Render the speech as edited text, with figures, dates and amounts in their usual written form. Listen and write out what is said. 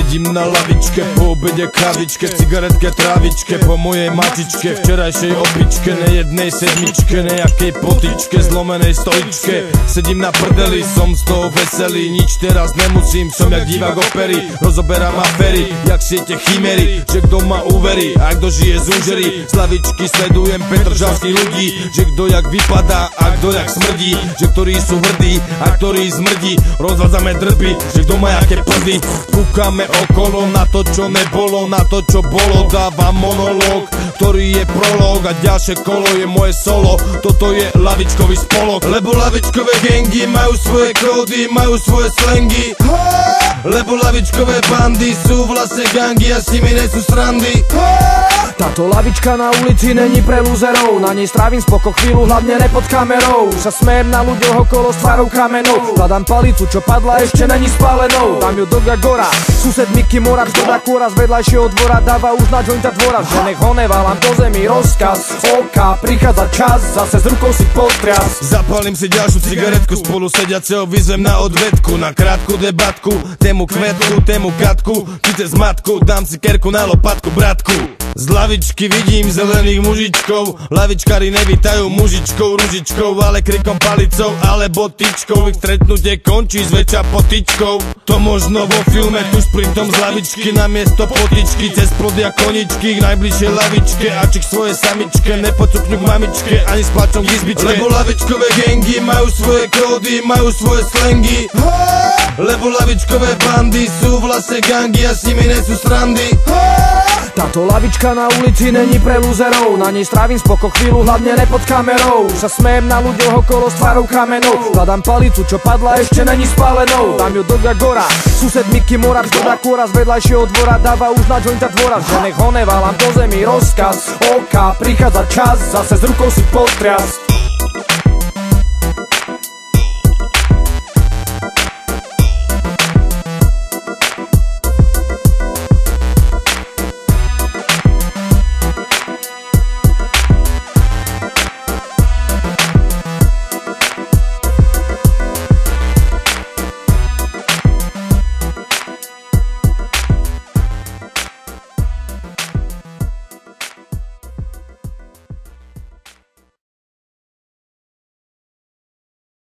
Sedím na lavičke, po obede kavičke, cigaretke, trávičke, po mojej matičke, včerajšej opičke, nejednej sedmičke, nejakej potičke, zlomenej stoličke. Sedím na prdeli, som z toho veselý, nič teraz nemusím, som jak divák opery, rozoberám aféry, jak siete chimery, že kto ma uverí, a kto žije z úžery. Z lavičky sledujem petržalských ľudí, že kto jak vypadá a kto jak smrdí, že ktorí sú hrdí a ktorí zmrdí. Rozvádzame drby, že kto má jaké prdy. Kúkame okolo na to, čo nebolo, na to, čo bolo. Dávam monológ, ktorý je prolog a ďalšie kolo je moje solo. Toto je lavičkový spolok, lebo lavičkové gangy majú svoje kódy, majú svoje slangy. Lebo lavičkové bandy sú vlastne gangy a s nimi nejsú srandy. Táto lavička na ulici není pre lúzerov, na nej strávim spoko chvíľu, hlavne ne pod kamerou. Sa smejem na ľuďoch okolo s tvárou kamenou, hľadám palicu, čo padla, ešte není spálenou. Dám ju do Gagora, sused Mickey Morax, do Dakora z vedľajšieho dvora dáva už na jointa dôraz, že nech ho neválam do zemi rozkaz. OK, prichádza čas, zase s rukou si potrias. Zapalím si ďalšiu cigaretku, spolu sediaceho vyzvem na odvetku, na krátku debatku, tému kvetku, tému katku, či cez matku, dám si kerku na lopatku, bratku. Z lavičky vidím zelených mužičkov, lavičkári nevítajú mužičkou, ružičkou, ale krikom palicou alebo tyčkou. Ich stretnutie končí zväčša potičkou. To možno vo filme, tu sprintom z lavičky na miesto potičky, cez plodia koničky k najbližšej lavičke, a či k svojej samičke nepocuknú k mamičke, ani s plačom k izbičke. Lebo lavičkové gangy majú svoje kódy, majú svoje slangy. Lebo lavičkové bandy sú vlastne gangy a s nimi nejsú srandy. Táto lavička na ulici není pre lúzerov, na nej strávim spoko chvíľu, hlavne ne pod kamerou. Sa smejem na ľuďoch okolo s tvárou kamenou, hľadám palicu, čo padla, ešte není spálenou. Dám ju do Gagora, sused Mickey Morax, do Dakora z vedľajšieho dvora dáva už na jointa dôraz, že nech ho neválam do zemi rozkaz. OK, prichádza čas, zase s rukou si potrias.